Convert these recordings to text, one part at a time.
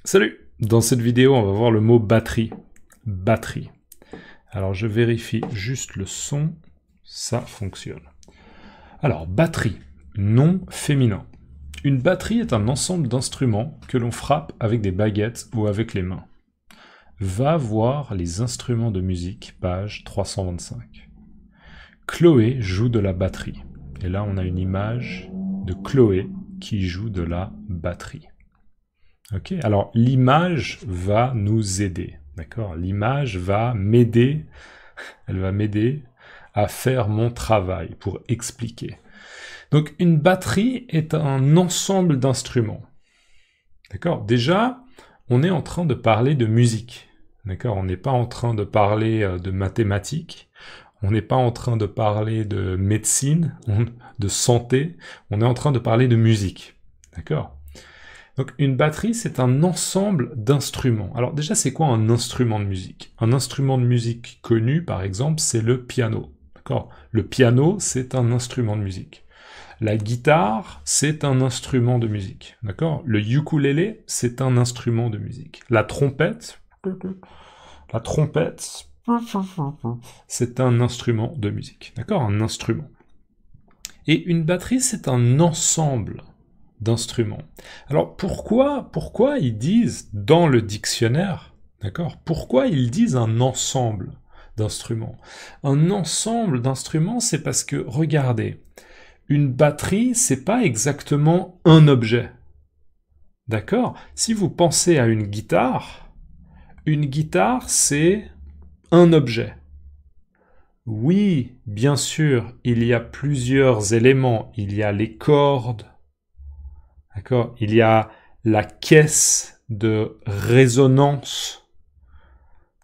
Salut! Dans cette vidéo, on va voir le mot batterie. Batterie. Alors, je vérifie juste le son. Ça fonctionne. Alors, batterie. Nom féminin. Une batterie est un ensemble d'instruments que l'on frappe avec des baguettes ou avec les mains. Va voir les instruments de musique, page 325. Chloé joue de la batterie. Et là, on a une image de Chloé qui joue de la batterie. Ok, alors l'image va nous aider, d'accord? L'image va m'aider, elle va m'aider à faire mon travail pour expliquer. Donc une batterie est un ensemble d'instruments, d'accord? Déjà, on est en train de parler de musique, d'accord? On n'est pas en train de parler de mathématiques, on n'est pas en train de parler de médecine, de santé, on est en train de parler de musique, d'accord? Donc une batterie, c'est un ensemble d'instruments. Alors déjà, c'est quoi un instrument de musique? Un instrument de musique connu, par exemple, c'est le piano. D'accord? Le piano, c'est un instrument de musique. La guitare, c'est un instrument de musique. D'accord? Le ukulélé, c'est un instrument de musique. La trompette, c'est un instrument de musique. D'accord? Un instrument. Et une batterie, c'est un ensemble d'instruments. Alors pourquoi ils disent dans le dictionnaire, d'accord? Pourquoi ils disent un ensemble d'instruments? Un ensemble d'instruments, c'est parce que, regardez, une batterie, c'est pas exactement un objet. D'accord? Si vous pensez à une guitare, c'est un objet. Oui, bien sûr, il y a plusieurs éléments. Il y a les cordes, d'accord? Il y a la caisse de résonance,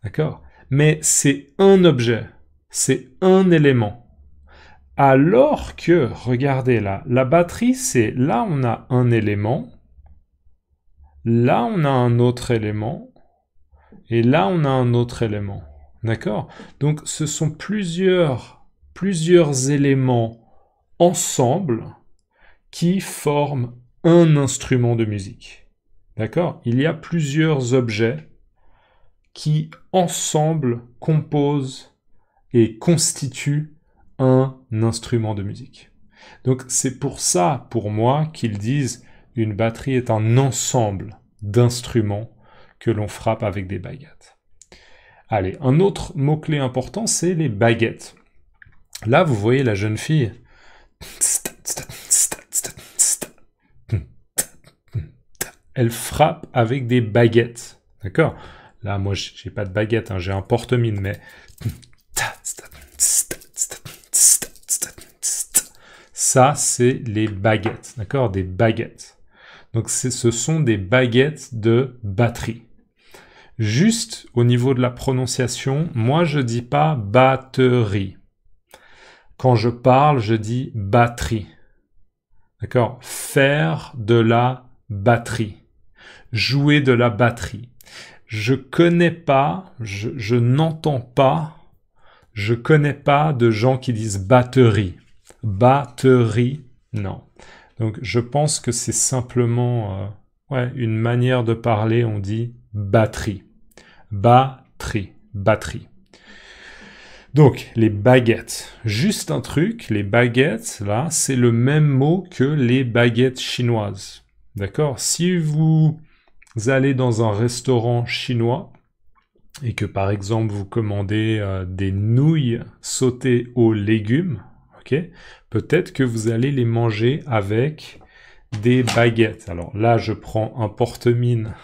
d'accord? Mais c'est un objet, c'est un élément. Alors que, regardez là, la batterie, c'est là on a un élément, là on a un autre élément, et là on a un autre élément, d'accord? Donc ce sont plusieurs éléments ensemble qui forment un instrument de musique. D'accord? Il y a plusieurs objets qui, ensemble, composent et constituent un instrument de musique. Donc c'est pour ça, pour moi, qu'ils disent une batterie est un ensemble d'instruments que l'on frappe avec des baguettes. Allez, un autre mot-clé important, c'est les baguettes. Là, vous voyez la jeune fille. Elle frappe avec des baguettes, d'accord? Là, moi, j'ai pas de baguette, hein, j'ai un porte-mine, mais ça, c'est les baguettes, d'accord? Des baguettes. Donc, ce sont des baguettes de batterie. Juste au niveau de la prononciation, moi, je dis pas batterie. Quand je parle, je dis batterie. D'accord? Faire de la batterie. Jouer de la batterie. Je connais pas, je n'entends pas, je connais pas de gens qui disent batterie. Batterie, non. Donc je pense que c'est simplement une manière de parler, on dit batterie. Batterie, batterie. Donc, les baguettes. Juste un truc, les baguettes, là, c'est le même mot que les baguettes chinoises. D'accord? Si vous allez dans un restaurant chinois et que, par exemple, vous commandez des nouilles sautées aux légumes, ok? Peut-être que vous allez les manger avec des baguettes. Alors là, je prends un porte-mine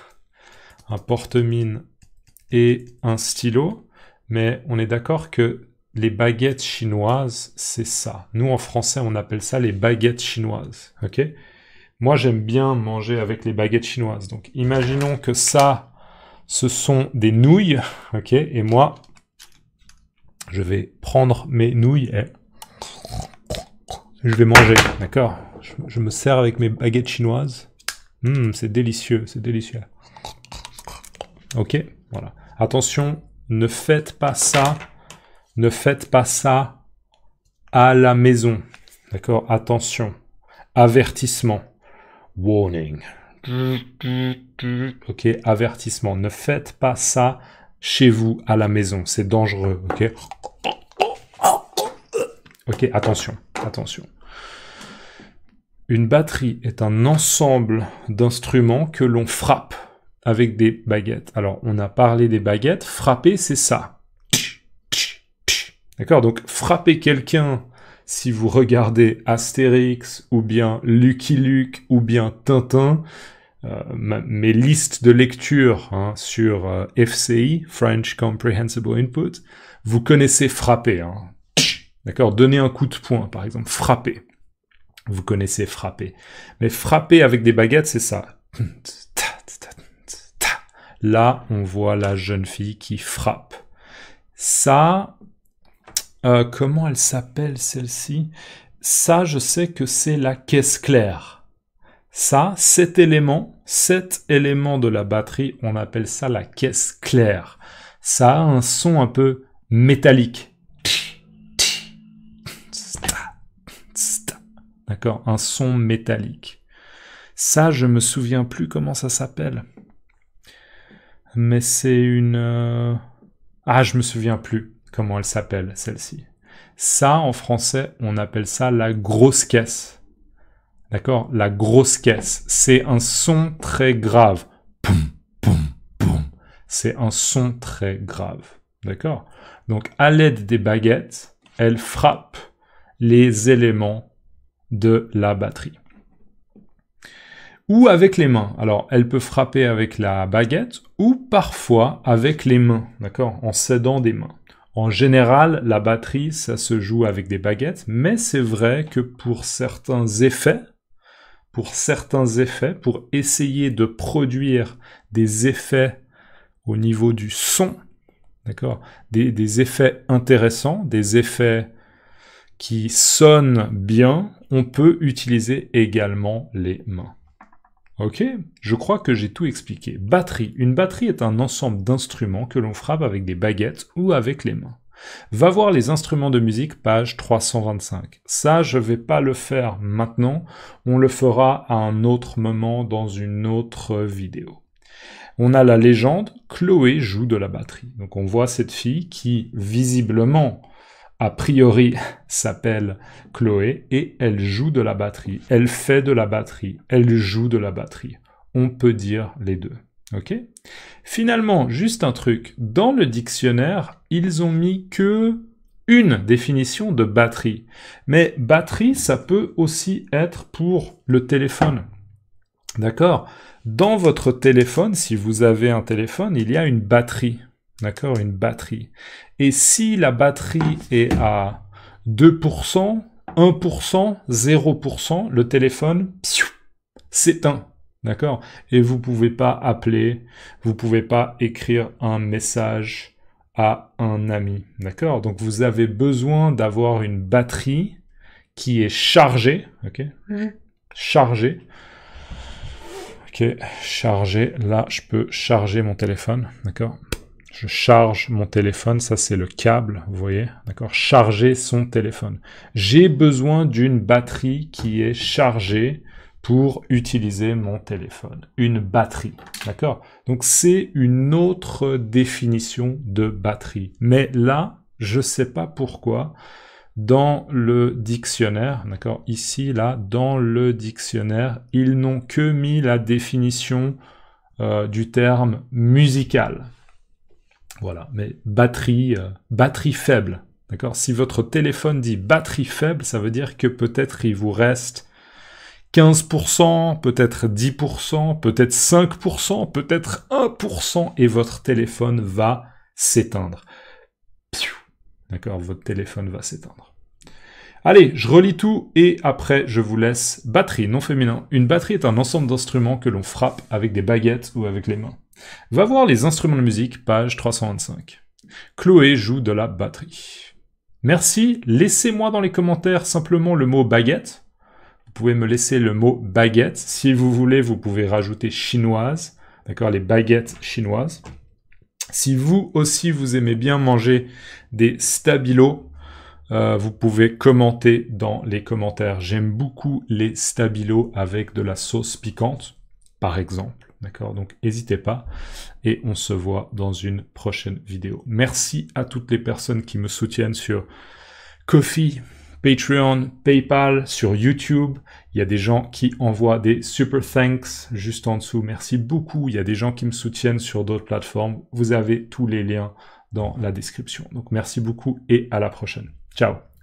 et un stylo. Mais on est d'accord que les baguettes chinoises, c'est ça. Nous, en français, on appelle ça les baguettes chinoises. Ok? Moi, j'aime bien manger avec les baguettes chinoises. Donc, imaginons que ça, ce sont des nouilles. Ok? Et moi, je vais prendre mes nouilles et je vais manger. D'accord? Je me sers avec mes baguettes chinoises. C'est délicieux, c'est délicieux. Ok? Voilà. Attention. Ne faites pas ça à la maison. D'accord? Attention. Avertissement. Warning. Ok, avertissement. Ne faites pas ça chez vous, à la maison. C'est dangereux, ok? Ok, attention, attention. Une batterie est un ensemble d'instruments que l'on frappe avec des baguettes. Alors, on a parlé des baguettes. Frapper, c'est ça. D'accord? Donc, frapper quelqu'un, si vous regardez Astérix, ou bien Lucky Luke, ou bien Tintin, mes listes de lecture sur FCI, French Comprehensible Input, vous connaissez frapper. D'accord? Donner un coup de poing, par exemple. Frapper. Vous connaissez frapper. Mais frapper avec des baguettes, c'est ça. Là, on voit la jeune fille qui frappe. Ça, comment elle s'appelle celle-ci? Ça, je sais que c'est la caisse claire. Ça, cet élément de la batterie, on appelle ça la caisse claire. Ça a un son un peu métallique. D'accord? Un son métallique. Ça, je me souviens plus comment ça s'appelle. Mais c'est une... Ah, je me souviens plus comment elle s'appelle, celle-ci. Ça, en français, on appelle ça la grosse caisse. D'accord? La grosse caisse. C'est un son très grave. Poum, poum, poum. C'est un son très grave. D'accord? Donc, à l'aide des baguettes, elle frappe les éléments de la batterie. Ou avec les mains. Alors, elle peut frapper avec la baguette ou parfois avec les mains, d'accord? En s'aidant des mains. En général, la batterie, ça se joue avec des baguettes, mais c'est vrai que pour certains effets, pour essayer de produire des effets au niveau du son, d'accord? Des effets intéressants, des effets qui sonnent bien, on peut utiliser également les mains. Ok, je crois que j'ai tout expliqué. Batterie. Une batterie est un ensemble d'instruments que l'on frappe avec des baguettes ou avec les mains. Va voir les instruments de musique, page 325. Ça, je vais pas le faire maintenant. On le fera à un autre moment dans une autre vidéo. On a la légende, Chloé joue de la batterie. Donc on voit cette fille qui, visiblement, a priori, s'appelle Chloé, et elle joue de la batterie. Elle fait de la batterie. Elle joue de la batterie. On peut dire les deux. Ok? Finalement, juste un truc. Dans le dictionnaire, ils ont mis que une définition de batterie. Mais batterie, ça peut aussi être pour le téléphone. D'accord? Dans votre téléphone, si vous avez un téléphone, il y a une batterie. D'accord? Une batterie. Et si la batterie est à 2%, 1%, 0%, le téléphone s'éteint. D'accord? Et vous pouvez pas appeler, vous pouvez pas écrire un message à un ami. D'accord? Donc vous avez besoin d'avoir une batterie qui est chargée. Ok? Chargée. Ok, chargée. Là, je peux charger mon téléphone. D'accord? Je charge mon téléphone, ça c'est le câble, vous voyez, d'accord? Charger son téléphone. J'ai besoin d'une batterie qui est chargée pour utiliser mon téléphone. Une batterie, d'accord? Donc c'est une autre définition de batterie. Mais là, je sais pas pourquoi, dans le dictionnaire, d'accord? Ici, là, dans le dictionnaire, ils n'ont que mis la définition du terme musical. Voilà, mais batterie faible, d'accord? Si votre téléphone dit batterie faible, ça veut dire que peut-être il vous reste 15%, peut-être 10%, peut-être 5%, peut-être 1%, et votre téléphone va s'éteindre. D'accord, votre téléphone va s'éteindre. Allez, je relis tout, et après je vous laisse. Batterie, non féminin. Une batterie est un ensemble d'instruments que l'on frappe avec des baguettes ou avec les mains. Va voir les instruments de musique, page 325. Chloé joue de la batterie. Merci, laissez-moi dans les commentaires simplement le mot baguette. Vous pouvez me laisser le mot baguette. Si vous voulez, vous pouvez rajouter chinoise. D'accord, les baguettes chinoises. Si vous aussi, vous aimez bien manger des stabilos, vous pouvez commenter dans les commentaires. J'aime beaucoup les stabilos avec de la sauce piquante. par exemple. D'accord? Donc, n'hésitez pas et on se voit dans une prochaine vidéo. Merci à toutes les personnes qui me soutiennent sur Ko-fi, Patreon, PayPal, sur YouTube. Il y a des gens qui envoient des super thanks juste en dessous. Merci beaucoup. Il y a des gens qui me soutiennent sur d'autres plateformes. Vous avez tous les liens dans la description. Donc merci beaucoup et à la prochaine. Ciao.